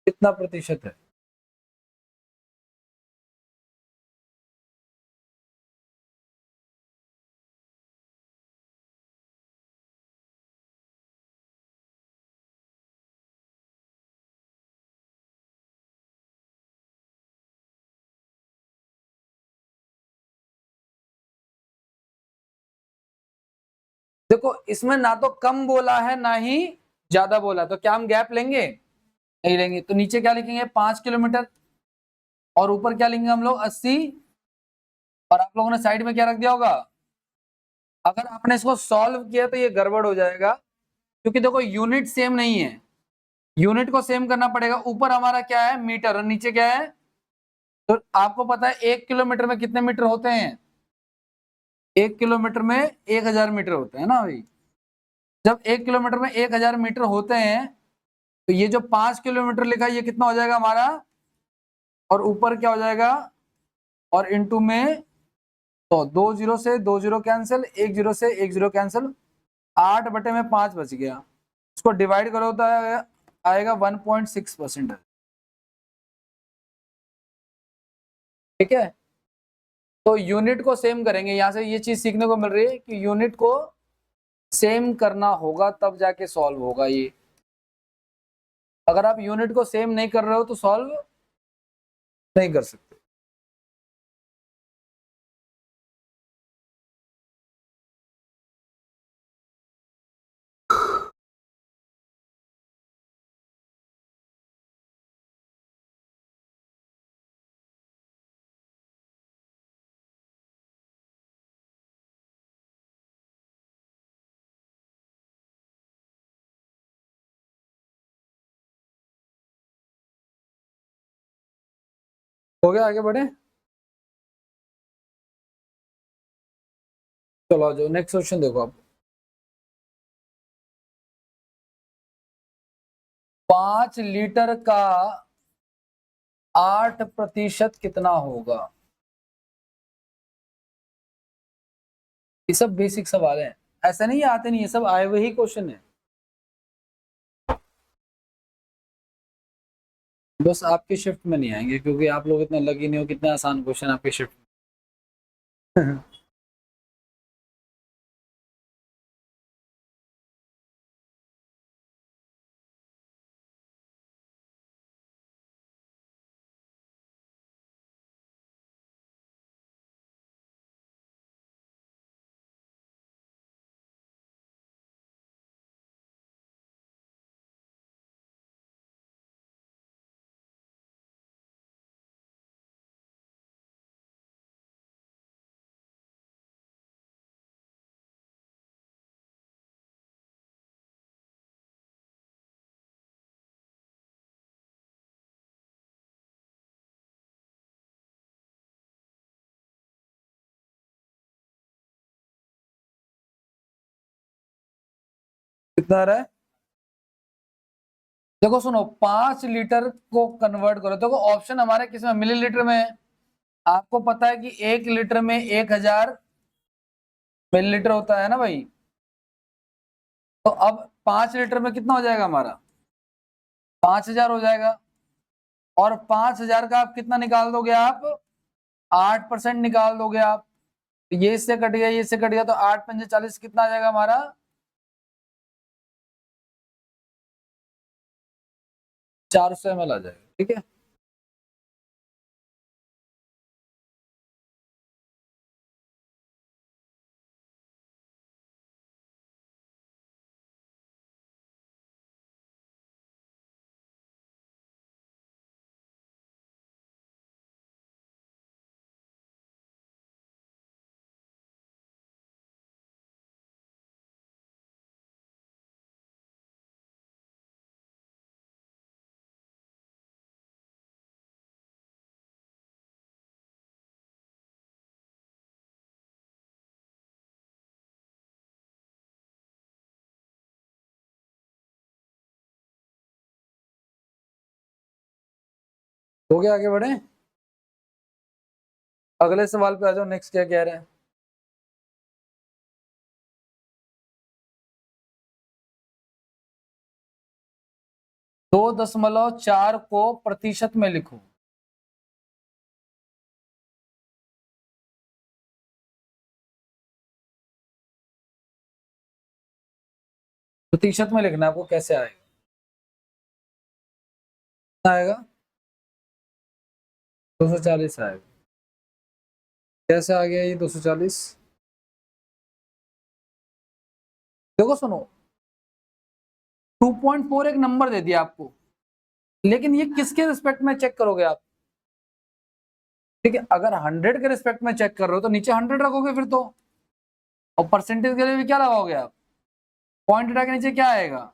कितना प्रतिशत है? देखो इसमें ना तो कम बोला है ना ही ज्यादा बोला, तो क्या हम गैप लेंगे? नहीं लेंगे। तो नीचे क्या लिखेंगे? 5 किलोमीटर, और ऊपर क्या लेंगे हम लोग? 80। और आप लोगों ने साइड में क्या रख दिया होगा? अगर आपने इसको सॉल्व किया तो ये गड़बड़ हो जाएगा, क्योंकि देखो यूनिट सेम नहीं है, यूनिट को सेम करना पड़ेगा। ऊपर हमारा क्या है? मीटर, और नीचे क्या है? तो आपको पता है 1 किलोमीटर में कितने मीटर होते हैं? 1 किलोमीटर में 1000 मीटर होते हैं ना भाई। जब 1 किलोमीटर में 1000 मीटर होते हैं, तो ये जो 5 किलोमीटर लिखा है ये कितना हो जाएगा हमारा? और ऊपर क्या हो जाएगा? और इनटू में, तो 2 जीरो से 2 जीरो कैंसिल, 1 जीरो से 1 जीरो कैंसिल, 8/5 बच गया। इसको डिवाइड करो तो आएगा 1.6%। ठीक है, तो यूनिट को सेम करेंगे। यहां से ये चीज सीखने को मिल रही है कि यूनिट को सेम करना होगा तब जाके सॉल्व होगा ये। अगर आप यूनिट को सेम नहीं कर रहे हो तो सॉल्व नहीं कर सकते। हो गया, आगे बढ़े। चलो आ जाओ, नेक्स्ट क्वेश्चन देखो आप। 5 लीटर का 8% कितना होगा? ये सब बेसिक सवाल है, ऐसा नहीं है आते नहीं, ये सब आए हुए ही क्वेश्चन है। बस आपकी शिफ्ट में नहीं आएंगे, क्योंकि आप लोग इतने लगी नहीं हो कितने आसान क्वेश्चन आपकी शिफ्ट में। कितना आ रहा है? देखो सुनो, 5 लीटर को कन्वर्ट करो। देखो ऑप्शन हमारे किस में? मिलीलीटर में है। आपको पता है कि 1 लीटर में 1000 मिलीलीटर होता है ना भाई। तो अब 5 लीटर में कितना हो जाएगा हमारा? 5000 हो जाएगा। और 5000 का आप कितना निकाल दोगे? आप 8% निकाल दोगे आप। ये इससे कट गया, ये इससे कट गया, तो 8×5 = 40, कितना आ जाएगा हमारा? 400 ml आ जाएगा। ठीक है, हो गया, आगे बढ़े। अगले सवाल पे आ जाओ, नेक्स्ट क्या कह रहे हैं। 2.4 को प्रतिशत में लिखो। प्रतिशत में लिखना है आपको, कैसे आएगा? 240 आएगा। कैसे आ गया ये 240? देखो सुनो, 2.4 एक नंबर दे दिया आपको, लेकिन ये किसके रिस्पेक्ट में चेक करोगे आप? ठीक है, अगर 100 के रिस्पेक्ट में चेक कर रहे हो तो नीचे 100 रखोगे फिर तो, और परसेंटेज के लिए भी क्या लगाओगे आप? पॉइंट हटा के नीचे क्या आएगा?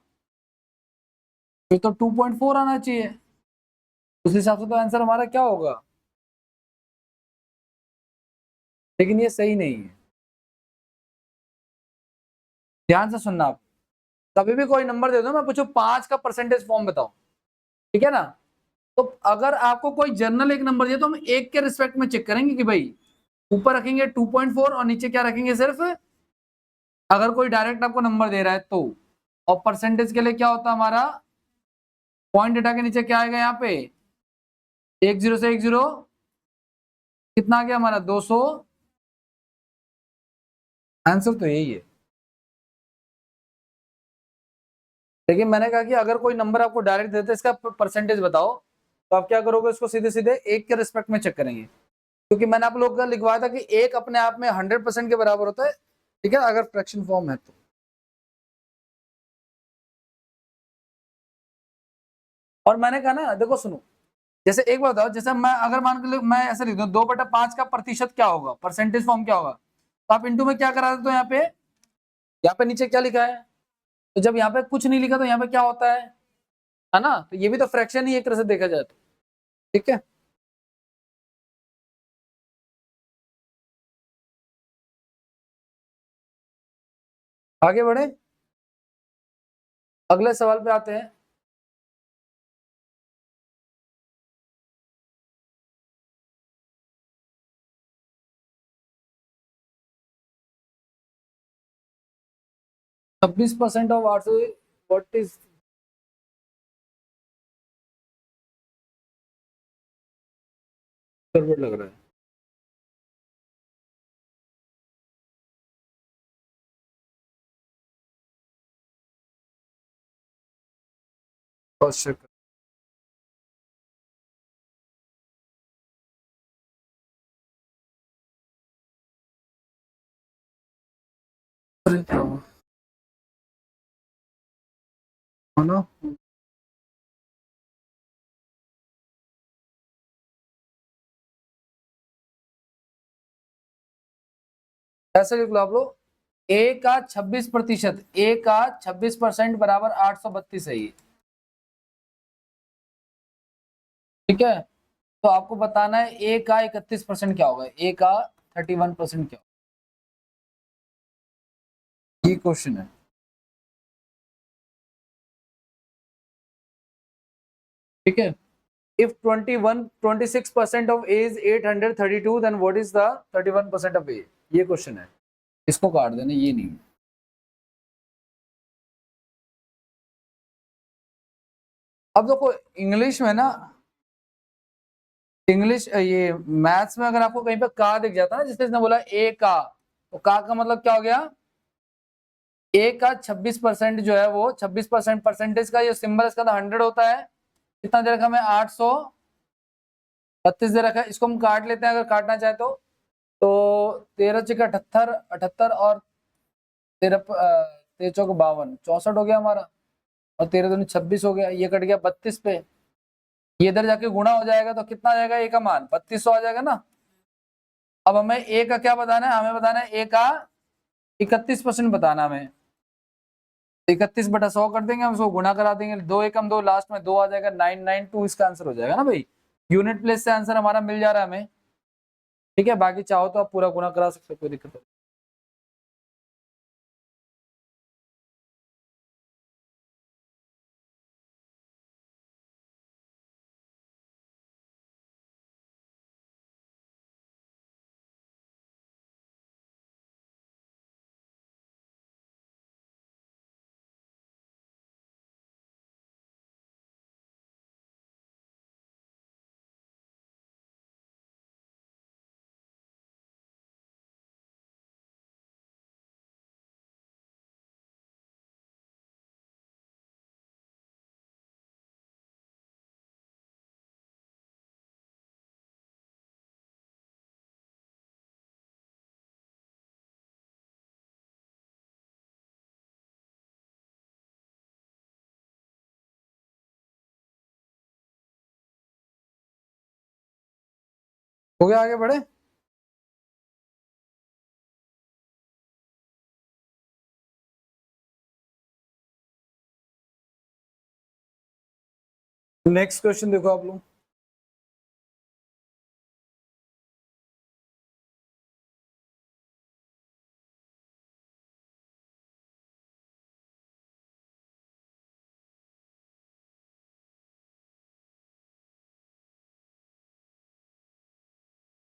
फिर तो 2.4 आना चाहिए। उस हिसाब से तो आंसर हमारा क्या होगा? लेकिन ये सही नहीं है। ध्यान से सुनना आप, कभी भी कोई नंबर दे दो, मैं पूछूं 5 का परसेंटेज फॉर्म बताओ, ठीक है ना? तो अगर आपको कोई जर्नल एक नंबर दिया तो हम एक के रिस्पेक्ट में चेक करेंगे कि भाई ऊपर रखेंगे 2.4 और नीचे क्या रखेंगे, सिर्फ अगर कोई डायरेक्ट आपको नंबर दे रहा है तो। और परसेंटेज के लिए क्या होता है हमारा? पॉइंट हटा के नीचे क्या आएगा? यहाँ पे 10 से 10 कितना आ गया हमारा? 200। आंसर तो यही है। लेकिन मैंने कहा कि अगर कोई नंबर आपको डायरेक्ट देते इसका परसेंटेज बताओ, तो आप क्या करोगे? उसको सीधे सीधे एक के रिस्पेक्ट में चेक करेंगे, क्योंकि मैंने आप लोग का लिखवाया था कि एक अपने आप में 100% के बराबर होता है, ठीक है, अगर फ्रैक्शन फॉर्म है तो। और मैंने कहा ना, देखो सुनो, जैसे एक बात बताओ, जैसे मैं अगर मान के मैं ऐसे लिख दूं 2/5 का प्रतिशत क्या होगा, परसेंटेज फॉर्म क्या होगा, तो आप इंटू में क्या करा देते हो? यहाँ पे नीचे क्या लिखा है? तो जब यहाँ पे कुछ नहीं लिखा तो यहाँ पे क्या होता है ना? तो ये भी तो फ्रैक्शन ही एक तरह से देखा जाए तो, ठीक है। आगे बढ़े, अगले सवाल पे आते हैं। छब्बीस परसेंट ऑफ 800, व्हाट इज? गड़बड़ लग रहा है। Cross check. है ना? ऐसे लिख लो आप लोग, ए का 26%, ए का 26% बराबर 832 है ये, ठीक है। तो आपको बताना है ए का 31% क्या होगा, ए का 31% क्या होगा, ये क्वेश्चन है, ठीक है। If 26% of A is 832, then what is the 31% of A? ये क्वेश्चन है, इसको काट देना, ये नहीं। अब देखो इंग्लिश में ना, इंग्लिश ये मैथ्स में अगर आपको कहीं पे का दिख जाता है ना, जैसे इसने बोला ए का, तो का मतलब क्या हो गया? ए का 26% जो है वो 26% परसेंटेज का ये सिंबल इसका तो 100 होता है। कितना दे रखा हमें? 832 दे रखा है। इसको हम काट लेते हैं अगर काटना चाहे तो 13 × 78, 78 और 13 64 हो गया हमारा, और 13 दूनी 26 हो गया, ये कट गया 32 पे, ये इधर जाके गुणा हो जाएगा तो कितना आ जाएगा? ए का मान 3200 आ जाएगा ना। अब हमें ए का क्या बताना है? हमें बताना है ए का 31% बताना हमें। 31/100 कर देंगे हम, उसको गुणा करा देंगे, 2 एकम 2, लास्ट में 2 आ जाएगा, 992 इसका आंसर हो जाएगा ना भाई। यूनिट प्लेस से आंसर हमारा मिल जा रहा है हमें, ठीक है। बाकी चाहो तो आप पूरा गुणा करा सकते हो, कोई दिक्कत नहीं। हो गया, आगे बढ़े। नेक्स्ट क्वेश्चन देखो आप लोग।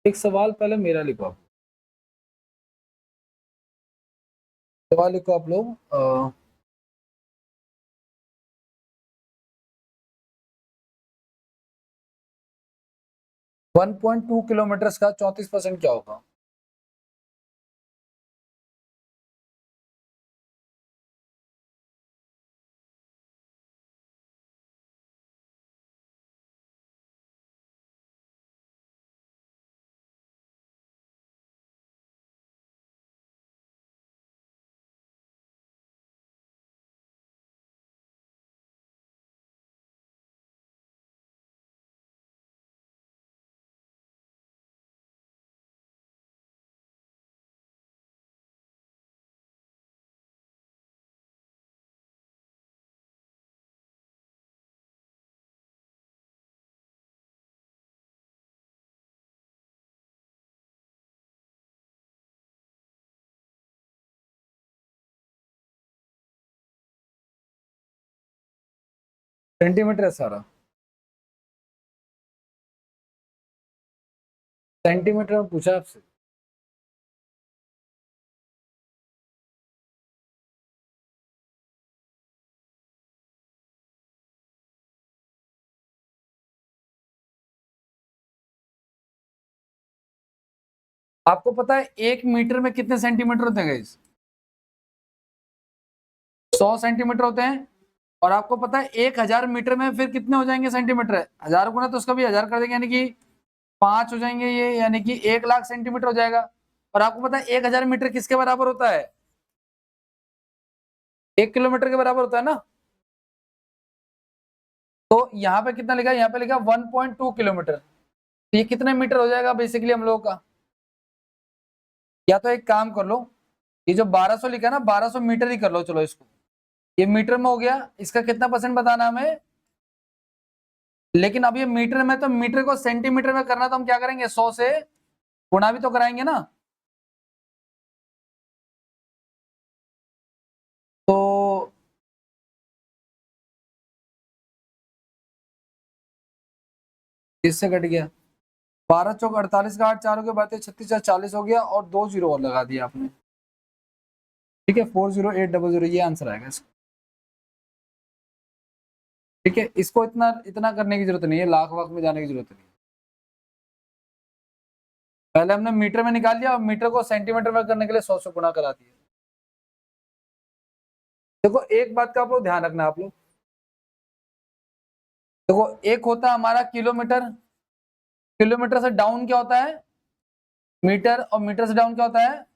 एक सवाल पहले मेरा लिखो आप। सवाल लिखो आप लोग। 1.2 किलोमीटर का 34% क्या होगा? सेंटीमीटर है सारा। सेंटीमीटर में पूछा आपसे। आपको पता है 1 मीटर में कितने सेंटीमीटर होते हैं गाइस? 100 सेंटीमीटर होते हैं। और आपको पता है 1000 मीटर में फिर कितने हो जाएंगे सेंटीमीटर? 1000 गुना तो उसका भी 1000 कर देंगे, यानी कि 5 हो जाएंगे ये, यानी कि 1 लाख सेंटीमीटर हो जाएगा। और आपको पता है 1000 मीटर किसके बराबर होता है? 1 किलोमीटर के बराबर होता है ना। तो यहाँ पे कितना लिखा है? यहाँ पे लिखा 1.2 किलोमीटर। तो ये कितने मीटर हो जाएगा बेसिकली हम लोगों का? या तो एक काम कर लो, ये जो 1200 लिखा है ना, 1200 मीटर ही कर लो। चलो इसको, ये मीटर में हो गया, इसका कितना परसेंट बताना हमें। लेकिन अब ये मीटर में, तो मीटर को सेंटीमीटर में करना, तो हम क्या करेंगे, 100 से गुणा भी तो कराएंगे ना। तो इससे कट गया 12 चौक 48 का 8 चारों के बातें 36 40 हो गया, और 2 जीरो और लगा दिया आपने। ठीक है, 40800 ये आंसर आएगा इसका। ठीक है, इसको इतना इतना करने की जरूरत नहीं है, लाख वाख में जाने की जरूरत नहीं है। पहले हमने मीटर में निकाल लिया, और मीटर को सेंटीमीटर में करने के लिए 100 से गुणा करा दिया। देखो एक बात का आप लोग ध्यान रखना, आप लोग देखो, एक होता है हमारा किलोमीटर, किलोमीटर से डाउन क्या होता है, मीटर, और मीटर से डाउन क्या होता है।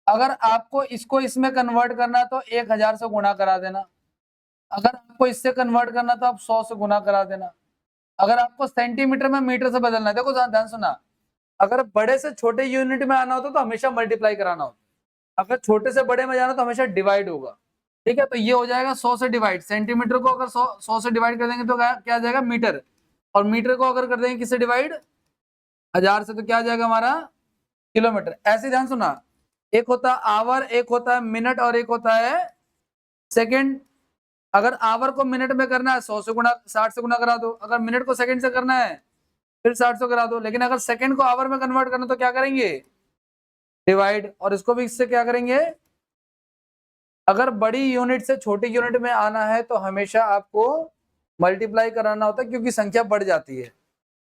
अगर आपको इसको इसमें कन्वर्ट करना है तो 1000 से गुणा करा देना। अगर आपको इससे कन्वर्ट करना तो आप 100 से गुणा करा देना। अगर आपको सेंटीमीटर में मीटर से बदलना है, देखो ध्यान सुना, अगर बड़े से छोटे यूनिट में आना होता तो हमेशा मल्टीप्लाई कराना होता, अगर छोटे से बड़े में जाना तो हमेशा डिवाइड होगा। ठीक है, तो ये हो जाएगा 100 से डिवाइड, सेंटीमीटर को अगर 100 से डिवाइड कर देंगे तो क्या आ जाएगा, मीटर। और मीटर को अगर कर देंगे किससे डिवाइड, 1000 से, तो क्या आ जाएगा हमारा, किलोमीटर। ऐसे ध्यान सुना, एक होता है आवर, एक होता है मिनट, और एक होता है सेकंड। अगर आवर को मिनट में करना है 100 से गुणा, 60 से गुणा करा दो। अगर मिनट को सेकंड से करना है फिर 60 से करा दो। लेकिन अगर सेकंड को आवर में कन्वर्ट करना तो क्या करेंगे, डिवाइड। और इसको भी इससे क्या करेंगे, अगर बड़ी यूनिट से छोटी यूनिट में आना है तो हमेशा आपको मल्टीप्लाई कराना होता है, क्योंकि संख्या बढ़ जाती है।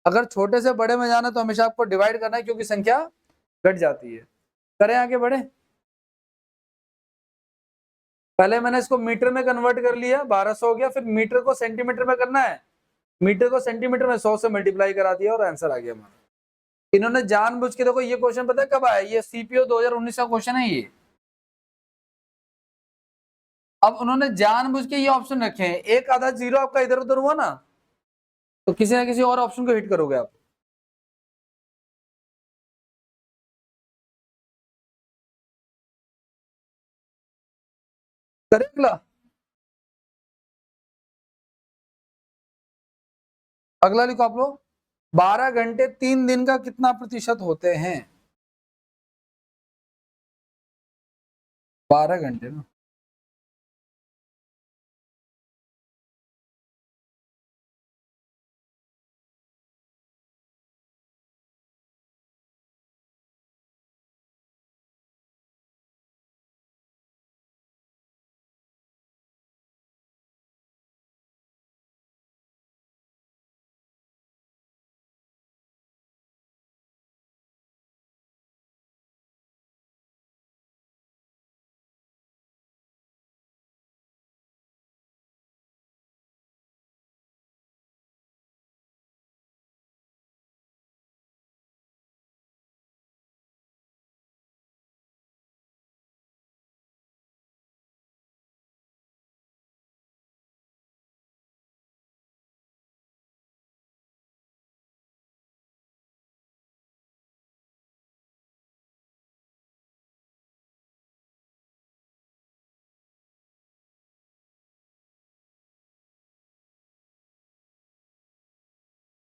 अगर छोटे से बड़े में जाना तो हमेशा आपको डिवाइड करना है, क्योंकि संख्या घट जाती है। करें आगे बढ़े। पहले मैंने इसको मीटर में कन्वर्ट कर लिया, 1200 हो गया। फिर मीटर को सेंटीमीटर में करना है, मीटर को सेंटीमीटर में 100 से मल्टीप्लाई करा दिया, और आंसर आ गया हमारा। इन्होंने जानबूझ के, देखो ये क्वेश्चन पता है कब आया, ये सीपीओ 2019 का क्वेश्चन है ये। अब उन्होंने जानबूझ के ये ऑप्शन रखे हैं, एक आधा जीरो आपका इधर उधर हुआ ना, तो किसी ना किसी और ऑप्शन को हिट करोगे आप। करे अगला। अगला लिखो आप लोग, 12 घंटे 3 दिन का कितना प्रतिशत होते हैं? 12 घंटे ना।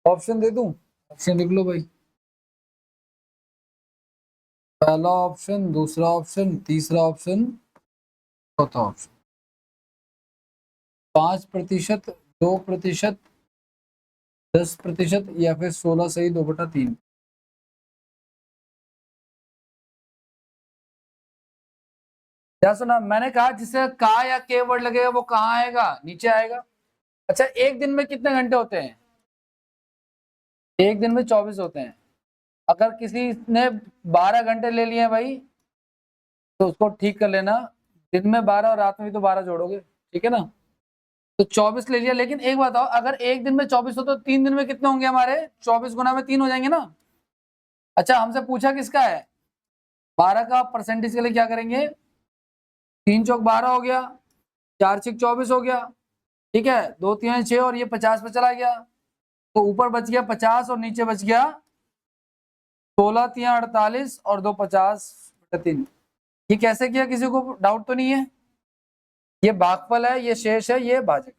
ऑप्शन दे दूं? ऑप्शन लिख लो भाई। पहला ऑप्शन, दूसरा ऑप्शन, तीसरा ऑप्शन, चौथा ऑप्शन। 5%, 2%, 10% या फिर 16 सही 2/3। क्या सुना मैंने? कहा जिससे का या के वर्ड लगेगा वो कहाँ आएगा? नीचे आएगा। अच्छा, एक दिन में कितने घंटे होते हैं? एक दिन में 24 होते हैं। अगर किसी ने 12 घंटे ले लिए भाई, तो उसको ठीक कर लेना। दिन में 12 और रात में भी तो 12 जोड़ोगे, ठीक है ना? तो 24 ले लिया। लेकिन एक बताओ, अगर एक दिन में 24 हो तो 3 दिन में कितने होंगे हमारे? 24 गुना में 3 हो जाएंगे ना। अच्छा, हमसे पूछा किसका है? 12 का परसेंटेज के लिए क्या करेंगे? 3 चौक 12 हो गया, 4 6 24 हो गया, ठीक है। 2 3 6 और ये 50 पे चला गया, तो ऊपर बच गया 50 और नीचे बच गया 16 3 48 और 2 50/3। ये कैसे किया? किसी को डाउट तो नहीं है? ये भागफल है, ये शेष है, ये भाजक।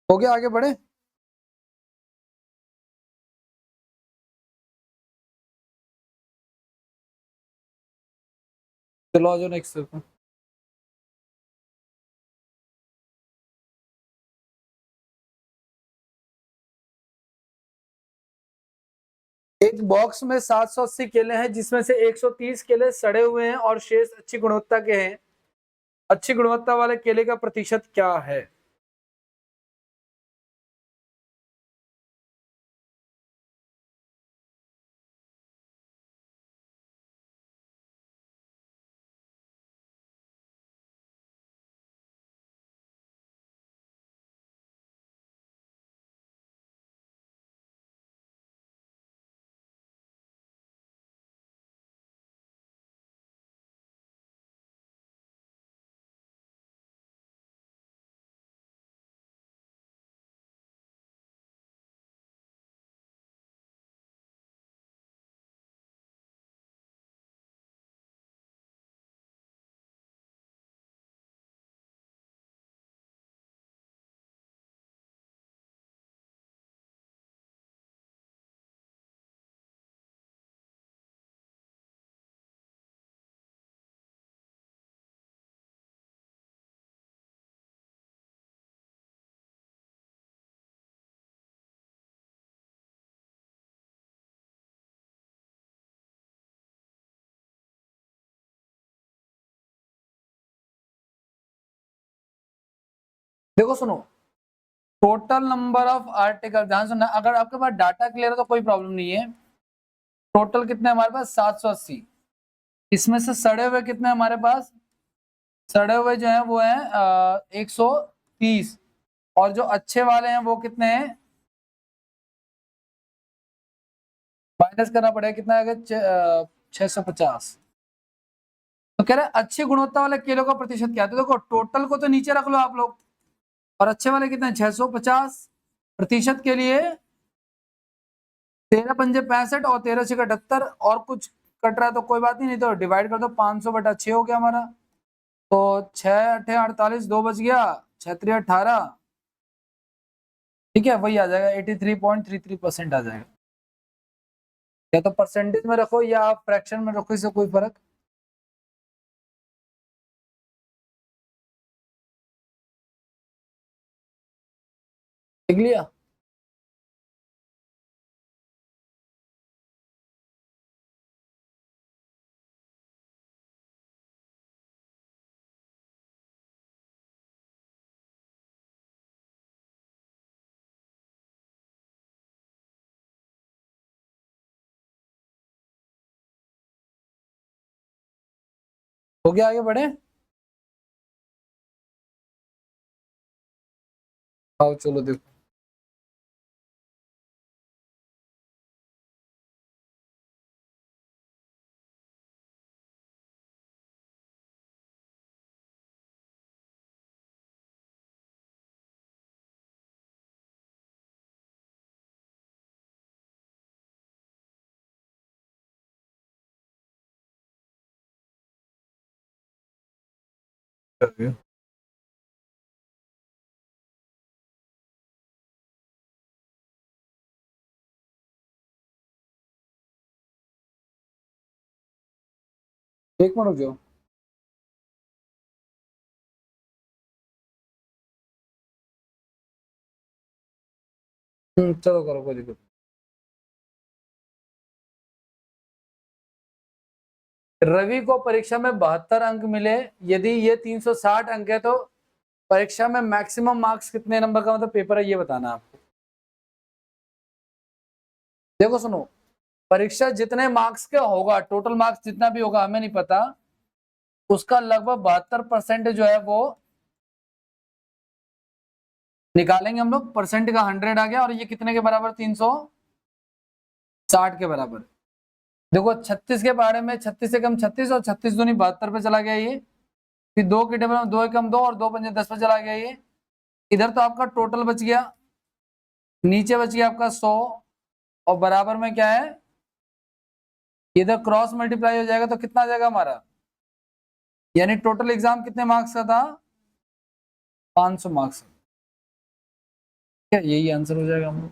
हो गया, आगे बढ़े। चलो आ जाओ नेक्स्ट। एक बॉक्स में 780 केले हैं, जिसमें से 130 केले सड़े हुए हैं और शेष अच्छी गुणवत्ता के हैं। अच्छी गुणवत्ता वाले केले का प्रतिशत क्या है? देखो सुनो, टोटल नंबर ऑफ आर्टिकल, ध्यान सुनना। अगर आपके पास डाटा क्लियर है तो कोई प्रॉब्लम नहीं है। टोटल कितने हमारे पास? 780। इसमें से सड़े हुए कितने हमारे पास? सड़े हुए जो है वो है 130। और जो अच्छे वाले हैं वो कितने हैं? माइनस करना पड़ेगा, कितना आएगा? 650। तो कह रहे हैं अच्छी गुणवत्ता वाले केलों का प्रतिशत क्या है? तो देखो टोटल को तो नीचे रख लो आप लोग, और अच्छे वाले कितने 650 प्रतिशत के लिए 13 पंजे 65 और 13 छः 78 और कुछ कट रहा है तो कोई बात नहीं, नहीं तो डिवाइड कर दो 500/6 हो गया हमारा। तो 6×8 = 48, 2 बच गया, 6×3 = 18, ठीक है वही आ जाएगा 83.33% आ जाएगा। या तो परसेंटेज में रखो या आप फ्रैक्शन में रखो, इससे कोई फर्क लिख लिया। हो गया, आगे बढ़े। आओ चलो देखो। एक मिनट रुक जाओ। चलो करो, कोई दिक्कत। रवि को परीक्षा में 72 अंक मिले, यदि ये 360 अंक है तो परीक्षा में मैक्सिमम मार्क्स कितने नंबर का मतलब पेपर है ये बताना आपको। देखो सुनो, परीक्षा जितने मार्क्स का होगा, टोटल मार्क्स जितना भी होगा हमें नहीं पता, उसका लगभग 72% जो है वो निकालेंगे हम लोग। परसेंट का 100 आ गया, और ये कितने के बराबर 360 के बराबर। देखो 36 के बारे में 36 से कम 36 और 36 दूनी 72 पे चला गया ये, फिर 2 के टेबल में 2 एकम 2 और 2 पंजे 10 पे चला गया ये। इधर तो आपका टोटल बच गया, नीचे बच गया आपका 100, और बराबर में क्या है, इधर क्रॉस मल्टीप्लाई हो जाएगा तो कितना आ जाएगा हमारा, यानी टोटल एग्जाम कितने मार्क्स का था, 500 मार्क्स। क्या यही आंसर हो जाएगा हम लोग।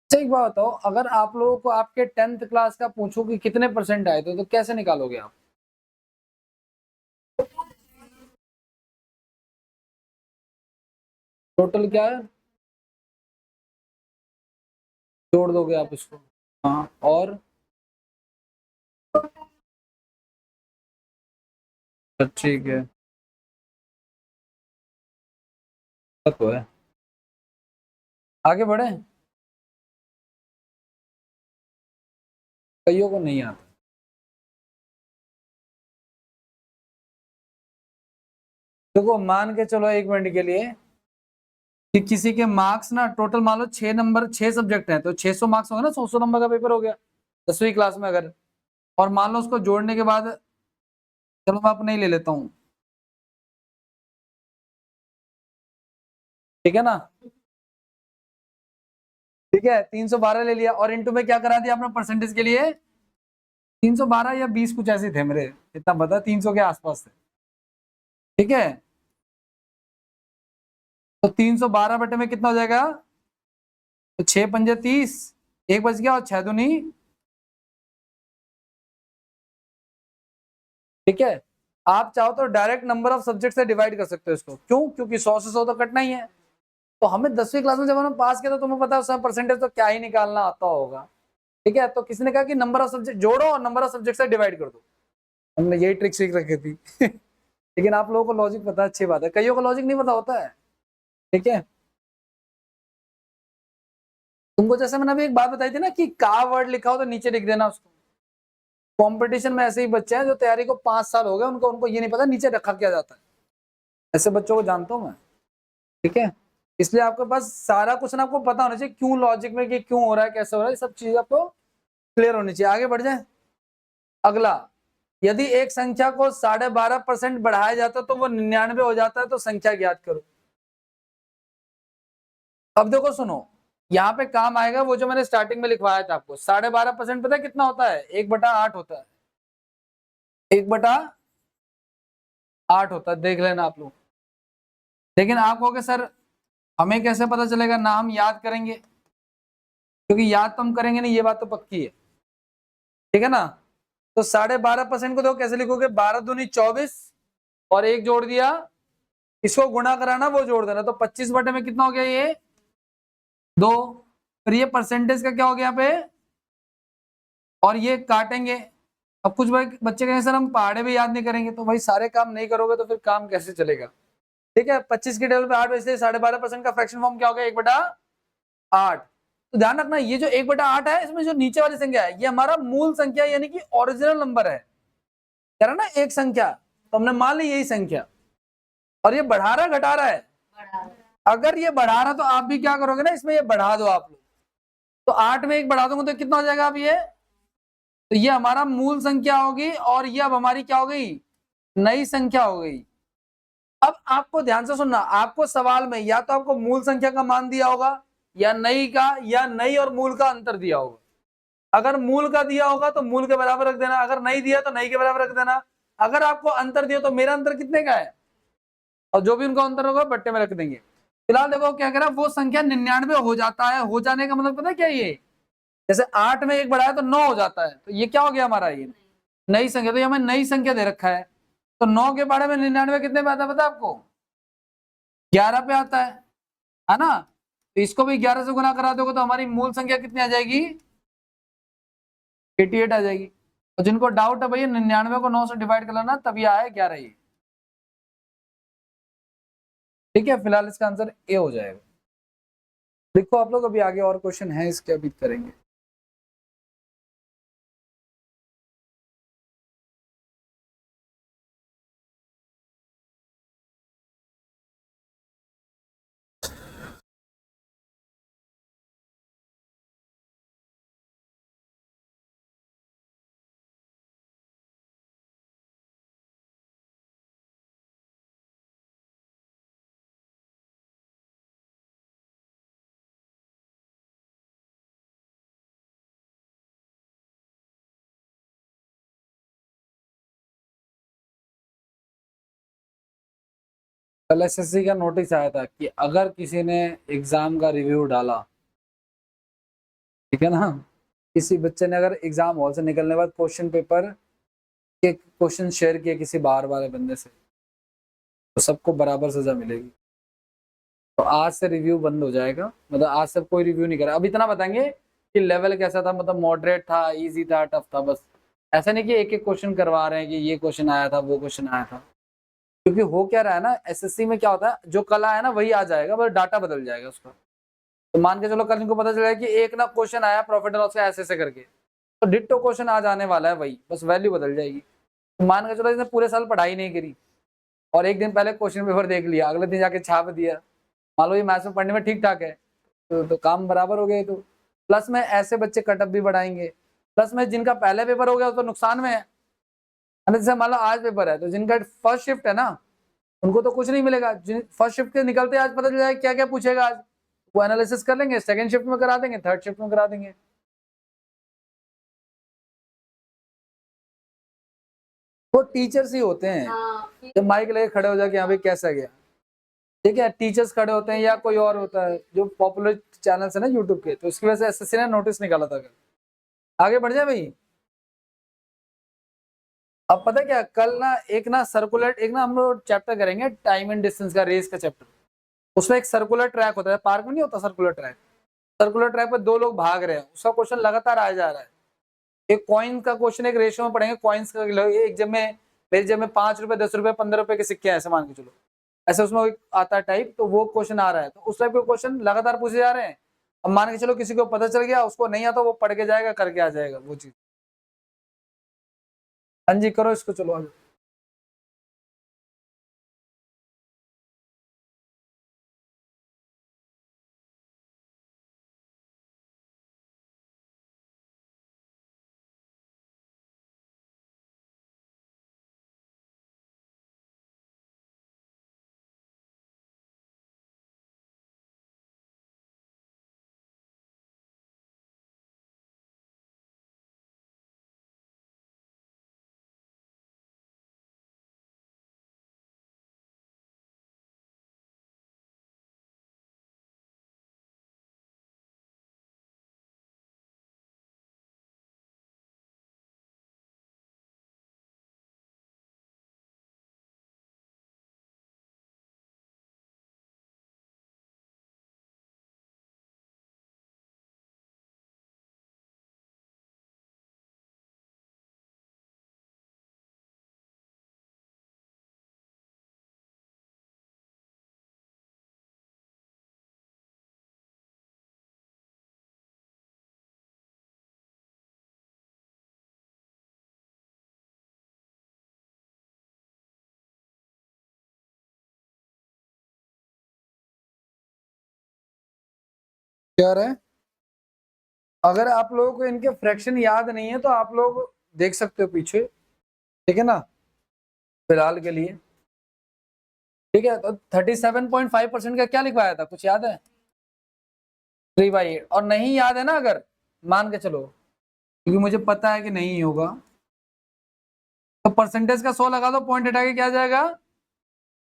अच्छा एक बात बताओ, अगर आप लोगों को आपके 10th क्लास का पूछो कि कितने परसेंट आए थे तो कैसे निकालोगे आप? टोटल क्या है, जोड़ दोगे आप इसको। हाँ और ठीक है, तो है। आगे बढ़े। कईयों को नहीं आता। देखो मान के चलो एक मिनट के लिए कि किसी के मार्क्स ना टोटल मान लो 6 नंबर, 6 सब्जेक्ट है तो 600 मार्क्स होगा ना, 100 नंबर का पेपर हो गया 10वीं क्लास में अगर। और मान लो उसको जोड़ने के बाद, चलो मैं अपने ही ले लेता हूँ, ठीक है ना, ठीक है 312 ले लिया और इंटू में क्या करा दिया आपने परसेंटेज के लिए, 312 या 20 कुछ ऐसे थे मेरे, इतना पता 300 के आसपास थे, ठीक है। तो 312 में कितना हो जाएगा, तो 6 पंजे 30, एक बच गया और 6 दूनी, ठीक है। आप चाहो तो डायरेक्ट नंबर ऑफ सब्जेक्ट से डिवाइड कर सकते हो इसको, क्यों, क्योंकि 100 से 100 तो कटना ही है। तो हमें 10वीं क्लास में जब हमने पास किया तो तुम्हें पता है उसमें परसेंटेज तो क्या ही निकालना आता होगा, ठीक है। तो किसी ने कहा कि नंबर ऑफ सब्जेक्ट जोड़ो और नंबर ऑफ सब्जेक्ट से डिवाइड कर दो, हमने यही ट्रिक सीख रखी थी लेकिन आप लोगों को लॉजिक पता है, अच्छी बात है, कईयों को लॉजिक नहीं पता होता है, ठीक है। तुमको जैसे मैंने अभी एक बात बताई थी ना कि का वर्ड लिखा हो तो नीचे लिख देना उसको। कंपटीशन में ऐसे ही बच्चे हैं जो तैयारी को 5 साल हो गए उनको उनको ये नहीं पता नीचे रखा क्या जाता है, ऐसे बच्चों को जानता हूं मैं, ठीक है। इसलिए आपके पास सारा क्वेश्चन आपको पता होना चाहिए, क्यों लॉजिक में कि क्यों हो रहा है, कैसे हो रहा है, सब चीजें आपको क्लियर होनी चाहिए। आगे बढ़ जाए। अगला, यदि एक संख्या को 12.5% बढ़ाया जाता है तो वो 99 हो जाता है, तो संख्या ज्ञात करो। अब देखो सुनो, यहाँ पे काम आएगा वो जो मैंने स्टार्टिंग में लिखवाया था आपको। 12.5% पता है कितना होता है? 1/8 होता है। 1/8 होता है, देख लेना आप लोग। लेकिन आप कहोगे सर हमें कैसे पता चलेगा, ना हम याद करेंगे, क्योंकि याद तो हम करेंगे नहीं, ये बात तो पक्की है, ठीक है ना। तो 12.5% को देखो कैसे लिखोगे, 12 दूनी 24 और एक जोड़ दिया, इसको गुणा कराना, वो जोड़ देना, तो 25 बटे में कितना हो गया ये 2। फिर ये परसेंटेज का क्या हो गया यहाँ पे, और ये काटेंगे। अब कुछ बच्चे कहेंगे सर हम पहाड़े भी याद नहीं करेंगे, तो भाई सारे काम नहीं करोगे तो फिर काम कैसे चलेगा। ठीक है, 25 के टेबल पे 8 बचते, 12.5% का फ्रैक्शन फॉर्म क्या हो गया, 1/8। तो ध्यान रखना ये जो 1/8 है, इसमें जो नीचे वाली संख्या है ये हमारा मूल संख्या यानी कि ओरिजिनल नंबर है। कह रहा ना एक संख्या, तो हमने मान ली यही संख्या, और ये बढ़ा रहा घटा रहा है, अगर ये बढ़ा रहा तो आप भी क्या करोगे ना, इसमें ये बढ़ा दो आप लोग। तो 8 में 1 बढ़ा दूंगा तो कितना हो जाएगा अब ये, तो ये हमारा मूल संख्या होगी, और ये अब हमारी क्या हो गई, नई संख्या हो गई। अब आपको ध्यान से सुनना, आपको सवाल में या तो आपको मूल संख्या का मान दिया होगा, या नई का, या नई और मूल का अंतर दिया होगा। अगर मूल का दिया होगा तो मूल के बराबर रख देना, अगर नहीं दिया तो नई के बराबर रख देना। अगर आपको अंतर दिया तो मेरा अंतर कितने का है, और जो भी उनका अंतर होगा बट्टे में रख देंगे। फिलहाल देखो क्या करा, वो संख्या 99 हो जाता है। हो जाने का मतलब पता है क्या, ये जैसे 8 में 1 बढ़ाया तो 9 हो जाता है, तो ये क्या हो गया हमारा, ये नई संख्या। तो ये हमें नई संख्या दे रखा है, तो 9 के बारे में 99 कितने पे आता है पता है आपको, 11 पे आता है ना। तो इसको भी 11 से गुना करा दोगे तो हमारी मूल संख्या कितनी आ जाएगी, 88 आ जाएगी। तो जिनको डाउट है भैया 99 को 9 से डिवाइड कर लेना, तभी आया 11 ये। ठीक है, फिलहाल इसका आंसर ए हो जाएगा। देखो आप लोग, अभी आगे और क्वेश्चन है इसके, अभी करेंगे। कल एसएससी का नोटिस आया था कि अगर किसी ने एग्जाम का रिव्यू डाला, ठीक है ना, किसी बच्चे ने अगर एग्जाम हॉल से निकलने के बाद क्वेश्चन पेपर के क्वेश्चन शेयर किए किसी बाहर वाले बंदे से, तो सबको बराबर सजा मिलेगी। तो आज से रिव्यू बंद हो जाएगा, मतलब आज से कोई रिव्यू नहीं करा। अब इतना बताएंगे कि लेवल कैसा था, मतलब मॉडरेट था, इजी था, टफ था, बस। ऐसा नहीं कि एक एक क्वेश्चन करवा रहे हैं कि ये क्वेश्चन आया था, वो क्वेश्चन आया था। क्योंकि हो क्या रहा है ना, एसएससी में क्या होता है, जो कल आया ना वही आ जाएगा, बस डाटा बदल जाएगा उसका। तो मान के चलो कल इनको पता चला कि एक ना क्वेश्चन आया प्रॉफिट एंड लॉस का ऐसे ऐसे करके, तो डिट्टो क्वेश्चन आज आने वाला है वही, बस वैल्यू बदल जाएगी। तो मान के चलो इसने पूरे साल पढ़ाई नहीं करी, और एक दिन पहले क्वेश्चन पेपर देख लिया, अगले दिन जाके छाप दिया, मान लो ये मैथ्स में पढ़ने में ठीक ठाक है, तो काम बराबर हो गए। तो प्लस में ऐसे बच्चे कटअप भी बढ़ाएंगे, प्लस में जिनका पहले पेपर हो गया तो नुकसान में है। जैसे मान लो आज पेपर है, तो जिनका फर्स्ट शिफ्ट है ना, उनको तो कुछ नहीं मिलेगा। जिन फर्स्ट शिफ्ट के निकलते आज पता चल जाए क्या क्या पूछेगा आज, वो एनालिसिस कर लेंगे, सेकंड शिफ्ट में करा देंगे, थर्ड शिफ्ट में करा देंगे। वो टीचर्स ही होते हैं, जब माइक लेके खड़े हो जाके यहाँ पे कैसा गया, ठीक है, टीचर्स खड़े होते हैं या कोई और होता है जो पॉपुलर चैनल्स है ना यूट्यूब के, तो इसकी वजह से एसएससी ने नोटिस निकाला था। आगे बढ़ जाए भाई। अब पता है क्या, कल ना एक सर्कुलर, एक ना हम लोग चैप्टर करेंगे टाइम एंड डिस्टेंस का, रेस का चैप्टर। उसमें एक सर्कुलर ट्रैक होता है, पार्क में नहीं होता सर्कुलर ट्रैक, सर्कुलर ट्रैक पर दो लोग भाग रहे हैं, उसका क्वेश्चन लगातार आया जा रहा है। एक कॉइन का क्वेश्चन, एक रेशियो में पढ़ेंगे कॉइन्स का, एक जब में मेरी जब में 5 रुपए, 10 रुपए, 15 रुपए के सिक्के ऐसे मान के चलो, ऐसे उसमें आता है टाइप, तो वो क्वेश्चन आ रहा है, तो उस टाइप के क्वेश्चन लगातार पूछे जा रहे हैं। अब मान के चलो किसी को पता चल गया, उसको नहीं आता, वो पढ़ के जाएगा, करके आ जाएगा वो चीज। हाँ जी, करो इसको, चलो आगे। क्या रहा है? अगर आप लोगों को इनके फ्रैक्शन याद नहीं है तो आप लोग देख सकते हो पीछे, ठीक है ना, फिलहाल के लिए। ठीक है, तो 37.5% का क्या लिखवाया था, कुछ याद है? 3/8। और नहीं याद है ना, अगर मान के चलो, क्योंकि मुझे पता है कि नहीं होगा, तो परसेंटेज का 100 लगा दो, पॉइंट हटा के क्या आ जाएगा,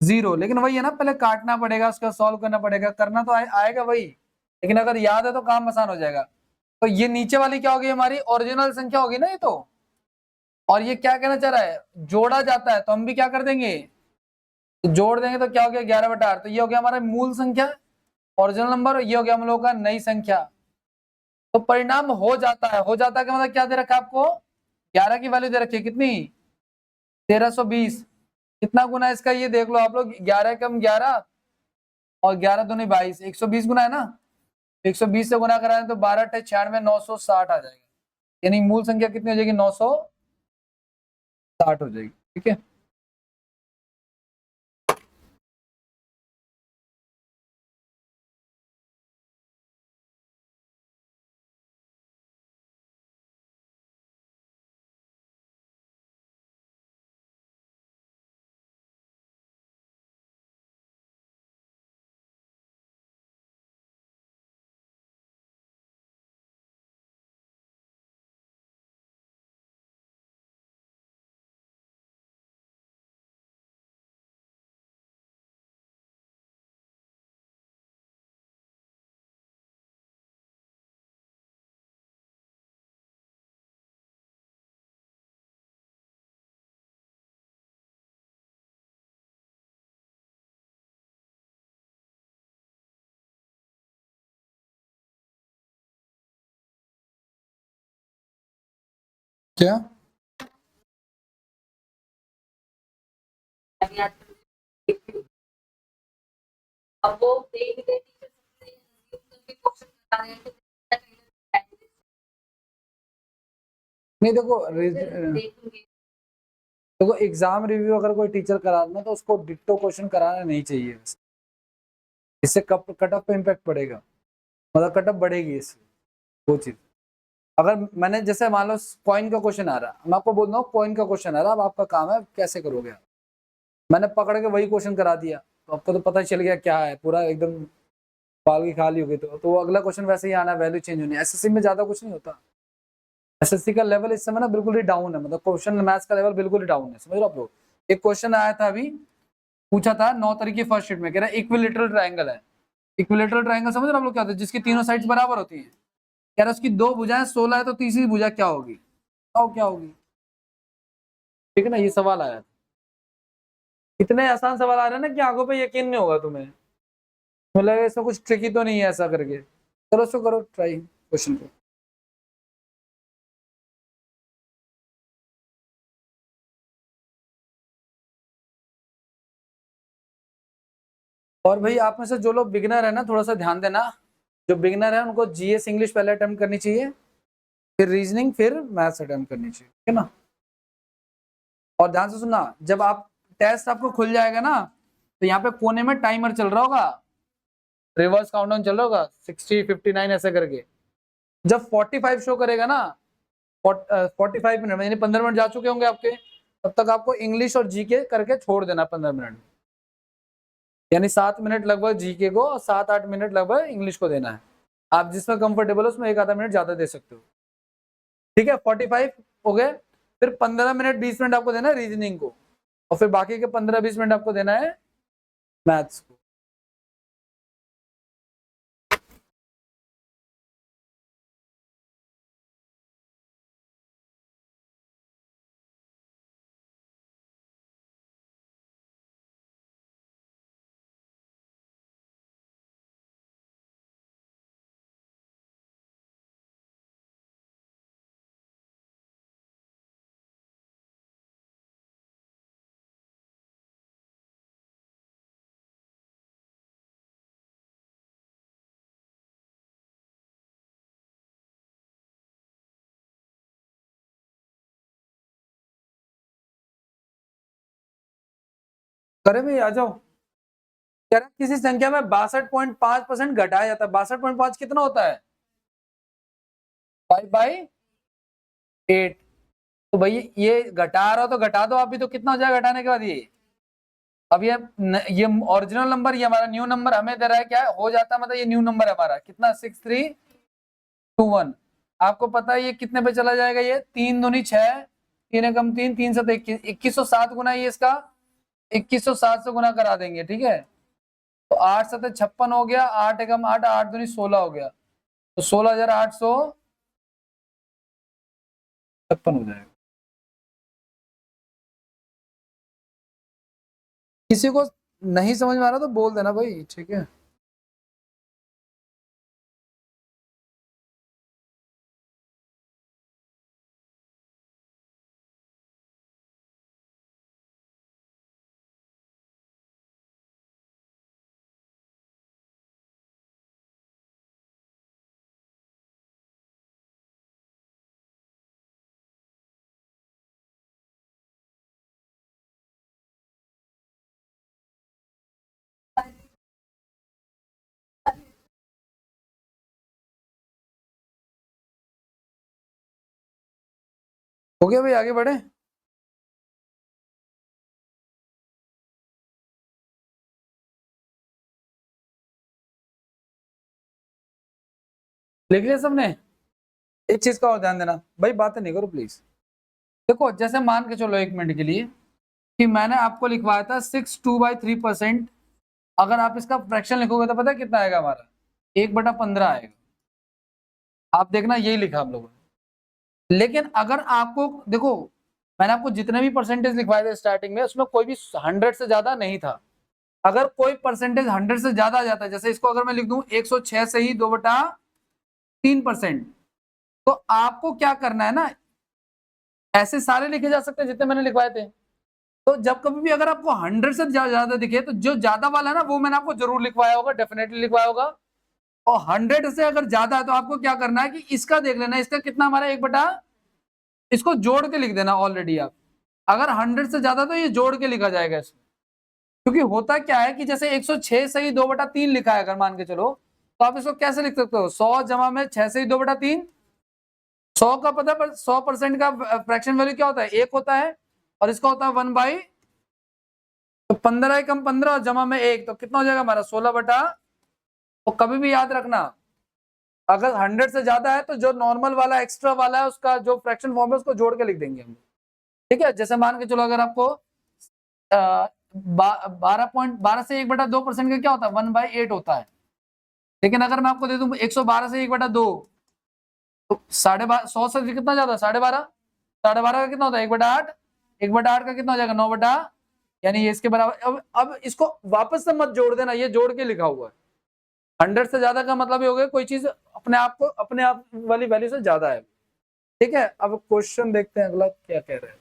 0। लेकिन वही है ना, पहले काटना पड़ेगा, उसका सॉल्व करना पड़ेगा, करना तो आएगा वही, लेकिन अगर याद है तो काम आसान हो जाएगा। तो ये नीचे वाली क्या होगी, हमारी ओरिजिनल संख्या होगी ना ये तो। और ये क्या कहना चाह रहा है, जोड़ा जाता है, तो हम भी क्या कर देंगे, तो जोड़ देंगे, तो क्या हो गया 11/8। तो ये हो गया हमारा मूल संख्या, ओरिजिनल नंबर, और ये हो गया हम लोगों का नई संख्या। तो परिणाम हो जाता है, हो जाता है का मतलब क्या दे रखा है आपको, 11 की वैल्यू दे रखी है, कितनी, 1320। कितना गुना है इसका ये देख लो आप लोग, 11 कम 11 और 11 दूनी 22, 120 गुना है ना। 120 से गुना कराएं तो 12 × 96, 960 आ जाएगा। यानी मूल संख्या कितनी हो जाएगी, 960 हो जाएगी। ठीक है, क्या अब वो नहीं, देखो एग्जाम रिव्यू अगर कोई टीचर करा देना तो उसको डिट्टो क्वेश्चन कराना नहीं चाहिए, इससे कट ऑफ पे इम्पैक्ट पड़ेगा, मतलब कट ऑफ बढ़ेगी इससे, वो चीज। अगर मैंने जैसे मान लो कॉइन का क्वेश्चन आ रहा, मैं आपको बोल रहा हूँ कॉइन का क्वेश्चन आ रहा, अब आपका काम है कैसे करोगे आप। मैंने पकड़ के वही क्वेश्चन करा दिया तो आपको तो पता चल गया क्या है, पूरा एकदम बाल की खाली हो गई, तो वो अगला क्वेश्चन वैसे ही आना, वैल्यू चेंज होनी। एसएससी में ज्यादा कुछ नहीं होता, एसएससी का लेवल इस समय ना बिल्कुल ही डाउन है, मतलब क्वेश्चन मैथ्स का लेवल बिल्कुल ही डाउन है, समझ लो आप लोग। एक क्वेश्चन आया था अभी, पूछा था 9 तारीख की फर्स्ट शीट में, कह रहा है इक्विलेटरल ट्रायंगल है। इक्विलेटरल ट्रायंगल समझ रहे हो आप लोग क्या होता है, जिसकी तीनों साइड्स बराबर होती हैं। कह रहा है उसकी दो भुजाएं 16 है, तो तीसरी भुजा क्या होगी, बताओ क्या होगी। ठीक है ना, ये सवाल आया था। इतने आसान सवाल आ रहे हैं ना कि आंखों पे यकीन नहीं होगा तुम्हें, मतलब ऐसा कुछ ट्रिकी तो नहीं है ऐसा करके। चलो सो करो ट्राई क्वेश्चन को। और भाई आप में से जो लोग बिगिनर है ना, थोड़ा सा ध्यान देना, जो बिगिनर है उनको जीएस इंग्लिश पहले अटेम्प्ट करनी चाहिए, फिर रीजनिंग, फिर मैथ्स अटेम्प्ट करनी चाहिए, ठीक है ना। और ध्यान से सुनना, जब आप टेस्ट आपको खुल जाएगा ना, तो यहाँ पे कोने में टाइमर चल रहा होगा, रिवर्स काउंटडाउन चल रहा होगा, 60 59 ऐसे करके। जब 45 शो करेगा ना, 45 मिनट यानी 15 मिनट जा चुके होंगे आपके, तब तक आपको इंग्लिश और जीके करके छोड़ देना 15 मिनट, यानी 7 मिनट लगभग जीके को और 7 8 मिनट लगभग इंग्लिश को देना है। आप जिसमें कंफर्टेबल हो उसमें एक आधा मिनट ज्यादा दे सकते हो। ठीक है, 45 हो गए, फिर 15 मिनट 20 मिनट आपको देना है रीजनिंग को, और फिर बाकी के 15 20 मिनट आपको देना है मैथ्स को। करे भाई, आ जाओ। कह रहा किसी संख्या में 62.5% घटाया जाता है। 62.5 कितना होता है? 5/8। तो भाई ये घटा रहा हो तो घटा दो आप भी, तो कितना हो जाएगा घटाने के बाद ये? अब ये ओरिजिनल नंबर, ये हमारा न्यू नंबर हमें दे रहा है, क्या हो जाता है, मतलब ये न्यू नंबर है हमारा कितना, 6321। आपको पता है ये कितने पे चला जाएगा? ये 3 दूनी 6, 3 एकम 3, 3 7 21, 2107 गुना ये इसका 2107 से गुना करा देंगे, ठीक है। तो 8 7 56 हो गया, 8 एकम 8, 8 दूनी 16 हो गया, तो 16,856 हो जाएगा। किसी को नहीं समझ में आ रहा तो बोल देना भाई, ठीक है। हो गया भाई, आगे बढ़े। लिख लिया सबने? एक चीज का और ध्यान देना भाई, बातें नहीं करो प्लीज। देखो जैसे मान के चलो 1 मिनट के लिए कि मैंने आपको लिखवाया था 62/3%। अगर आप इसका फ्रैक्शन लिखोगे तो पता है कितना आएगा हमारा? 1/15 आएगा। आप देखना यही लिखा हम लोगों ने। लेकिन अगर आपको देखो, मैंने आपको जितने भी परसेंटेज लिखवाए थे स्टार्टिंग में, उसमें कोई भी 100 से ज्यादा नहीं था। अगर कोई परसेंटेज 100 से ज्यादा आ जाता है, जैसे इसको अगर मैं लिख दूं 106 से ही 2/3%, तो आपको क्या करना है ना, ऐसे सारे लिखे जा सकते हैं जितने मैंने लिखवाए थे। तो जब कभी भी अगर आपको 100 से ज्यादा दिखे, तो जो ज्यादा वाला है ना वो मैंने आपको जरूर लिखवाया होगा, डेफिनेटली लिखवाया होगा। और 100 से अगर ज्यादा है तो आपको क्या करना है कि इसका देख लेना, इसका कितना हमारा 1/, इसको जोड़ के लिख देना ऑलरेडी आप। अगर 100 से ज्यादा तो ये जोड़ के लिखा जाएगा इसमें। क्योंकि होता क्या है कि जैसे 106 से ही 2/3 लिखा है अगर मान के चलो, तो आप इसको कैसे लिख सकते हो? 100 जमा में 6 से ही 2/3। 100 का पता है, 100% का फ्रैक्शन वैल्यू क्या होता है? 1 होता है, और इसका होता है 1/, तो 15 एकम 15 और जमा में 1, तो कितना हो जाएगा हमारा? 16 तो कभी भी याद रखना, अगर 100 से ज्यादा है तो जो नॉर्मल वाला एक्स्ट्रा वाला है उसका जो फ्रैक्शन फॉर्म है उसको जोड़ के लिख देंगे हम, ठीक है। जैसे मान के चलो अगर आपको 12 से 1/2% का क्या होता है? 1/8 होता है। लेकिन अगर मैं आपको दे दूं 112 से 1/2, तो 100 से कितना ज्यादा? 12.5। 12.5 का कितना होता है? 1/8। 1/8 का कितना हो जाएगा? 9, यानी ये इसके बराबर। अब इसको वापस से मत जोड़ देना, ये जोड़ के लिखा हुआ है। 100 से ज्यादा का मतलब ये हो गया कोई चीज अपने आप को अपने आप वाली वैल्यू से ज्यादा है, ठीक है। अब क्वेश्चन देखते हैं अगला क्या कह रहे हैं।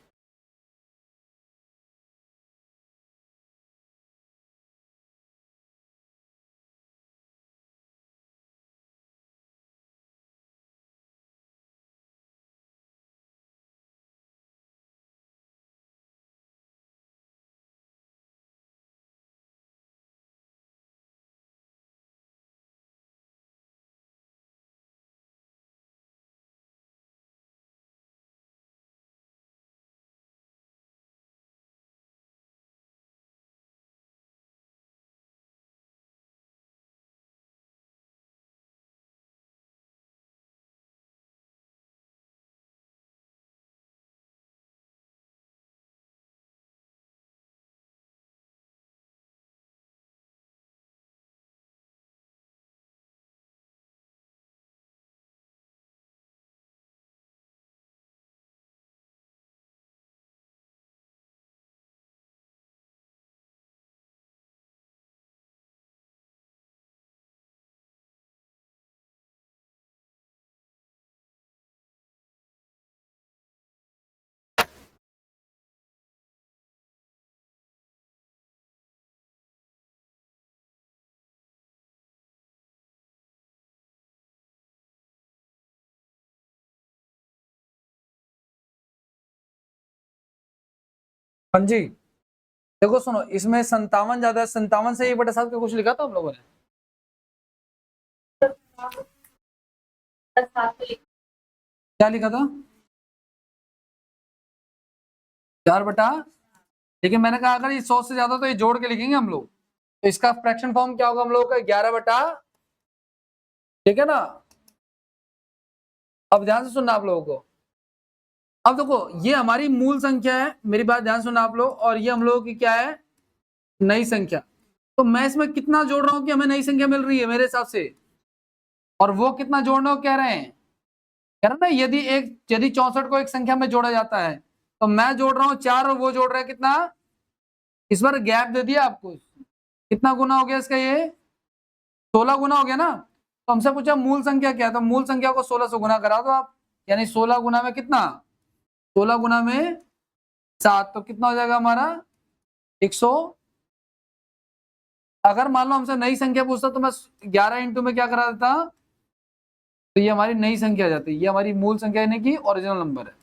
हाँ जी, देखो सुनो, इसमें 57 ज्यादा है, 57 से 1/7 का कुछ लिखा था हम लोगों ने? क्या लिखा था? 4/, लेकिन मैंने कहा अगर ये 100 से ज्यादा तो ये जोड़ के लिखेंगे हम लोग, तो इसका फ्रैक्शन फॉर्म क्या होगा हम लोग का? 11/, ठीक है ना? अब ध्यान से सुनना आप लोगों को। अब देखो ये हमारी मूल संख्या है, मेरी बात ध्यान सुनना आप लोग, और ये हम लोगों की क्या है? नई संख्या। तो मैं इसमें कितना जोड़ रहा हूं कि हमें नई संख्या मिल रही है मेरे हिसाब से, और वो कितना जोड़ना कह रहे हैं? कह रहे ना, यदि 64 को एक संख्या में जोड़ा जाता है, तो मैं जोड़ रहा हूं 4 और वो जोड़ रहा है कितना? इस बार गैप दे दिया आपको, कितना गुना हो गया इसका? ये 16 गुना हो गया ना। तो हमसे पूछा मूल संख्या क्या है, तो मूल संख्या को 16 से गुना करा दो आप, यानी 16 गुना में कितना? 16 गुना में 7, तो कितना हो जाएगा हमारा? 100। अगर मान लो हमसे नई संख्या पूछता तो मैं 11 इंटू में क्या करा देता, तो ये हमारी नई संख्या आ जाती है, ये हमारी मूल संख्या यानी कि ओरिजिनल नंबर है।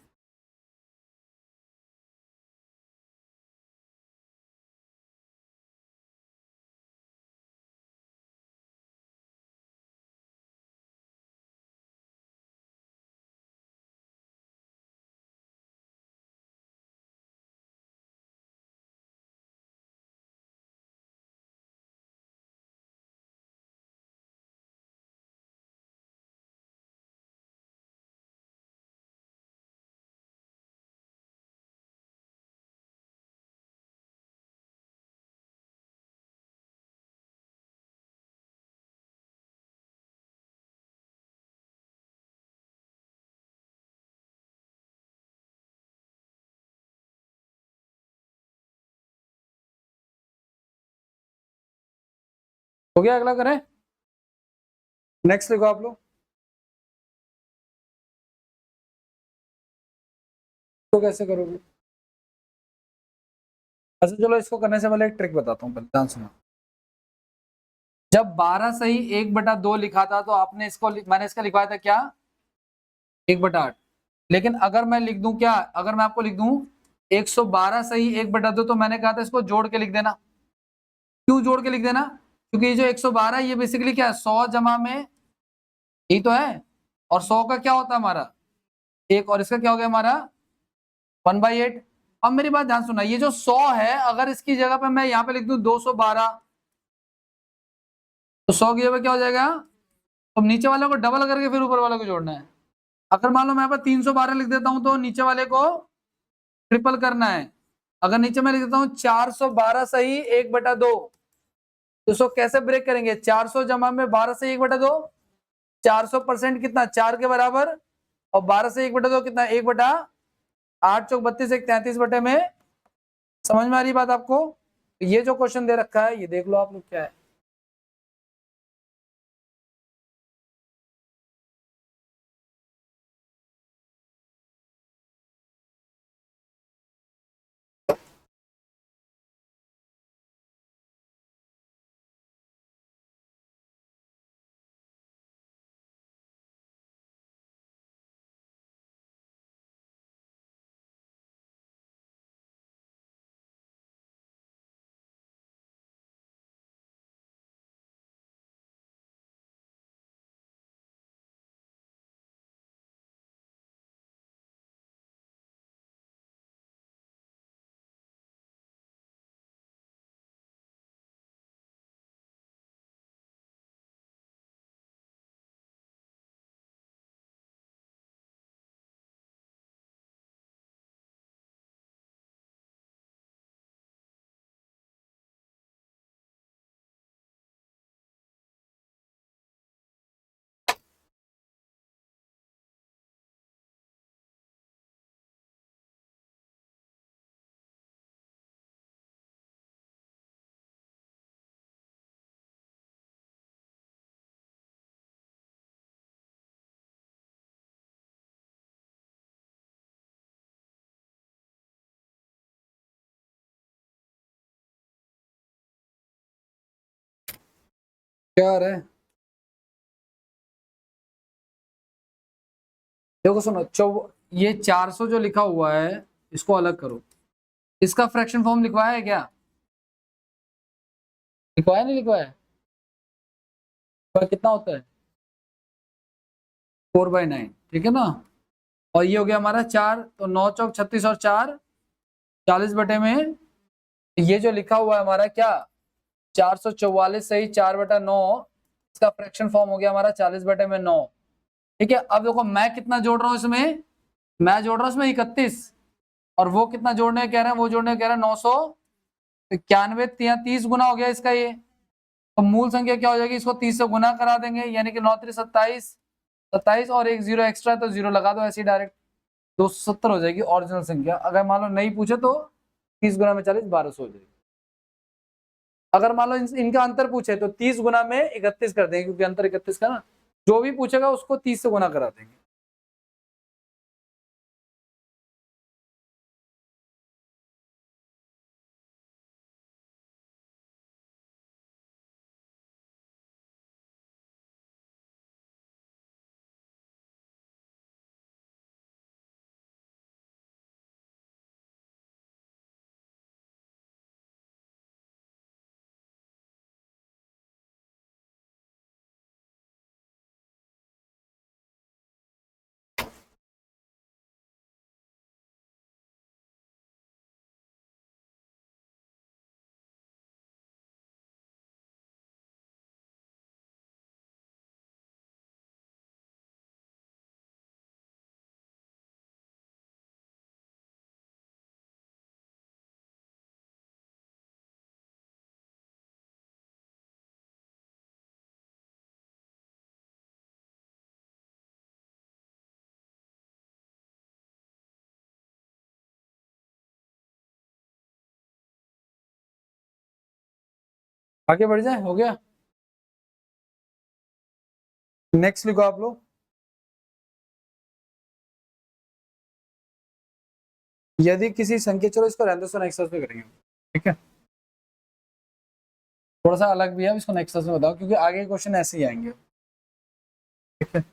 हो गया, अगला करें। नेक्स्ट लिखो आप लोग, तो कैसे करोगे? अच्छा चलो, इसको करने से पहले एक ट्रिक बताता हूँ, पहले ध्यान सुनो। जब 12 सही 1/2 लिखा था, तो आपने इसको मैंने इसका लिखवाया था क्या? 1/8। लेकिन अगर मैं लिख दूं क्या, अगर मैं आपको लिख दूं 112 सही 1/2, तो मैंने कहा था इसको जोड़ के लिख देना। क्यों जोड़ के लिख देना? क्योंकि ये जो 112 है, ये बेसिकली क्या है? 100 जमा में, यही तो है, और 100 का क्या होता है हमारा? एक, और इसका क्या हो गया हमारा? 1/8। अब मेरी बात ध्यान सुनना, ये जो 100 है, अगर इसकी जगह पे मैं यहाँ पे लिख दूं 212, तो 100 की जगह क्या हो जाएगा? तो नीचे वाले को डबल करके फिर ऊपर वाले को जोड़ना है। अगर मान लो मैं यहाँ पर 312 लिख देता हूं, तो नीचे वाले को ट्रिपल करना है। अगर नीचे मैं लिख देता हूँ 412 सही 1/2, तो इसको कैसे ब्रेक करेंगे? 400 जमा में 12 से 1/2, 400% कितना? 4 के बराबर, और 12 से 1/2 कितना? 1/8, चौक 32, 33 बटे में। समझ में आ रही बात आपको? ये जो क्वेश्चन दे रखा है, ये देख लो आप लोग क्या है। क्या आ रहा है? देखो सुनो, ये 400 जो लिखा हुआ है, इसको अलग करो। इसका फ्रैक्शन फॉर्म लिखवाया है क्या? लिखवाया नहीं लिखवाया? तो कितना होता है 4/9, ठीक है ना। और ये हो गया हमारा 4, तो 9 चौक 36 और 4 40 बटे में, ये जो लिखा हुआ है हमारा क्या 444 सही 4/9, इसका फ्रैक्शन फॉर्म हो गया हमारा 40 बटे में 9। ठीक है, अब देखो मैं कितना जोड़ रहा हूं इसमें, मैं जोड़ रहा हूं इसमें 31, और वो कितना जोड़ने कह रहे हैं, वो जोड़ने कह रहे हैं 991, 30 गुना हो गया इसका ये। तो मूल संख्या क्या हो जाएगी, इसको 30 से गुना करा देंगे, यानी कि 9 3 27, 27 और एक जीरो एक्स्ट्रा, तो जीरो लगा दो ऐसे डायरेक्ट, 270 हो जाएगी ओरिजिनल संख्या। अगर मान लो नहीं पूछे तो 30 गुना में 40 1200 हो जाएगी। अगर मान लो इनका अंतर पूछे तो 30 गुना में 31 कर देंगे, क्योंकि अंतर 31 का ना, जो भी पूछेगा उसको 30 से गुना करा देंगे। आगे बढ़ जाए, हो गया। नेक्स्ट लिखो आप लोग, यदि किसी संख्या, चलो इसको रहने दो, नेक्स्ट क्लास में करेंगे, ठीक है। थोड़ा सा अलग भी है, इसको नेक्स्ट क्लास में बताओ, क्योंकि आगे क्वेश्चन ऐसे ही आएंगे, ठीक है।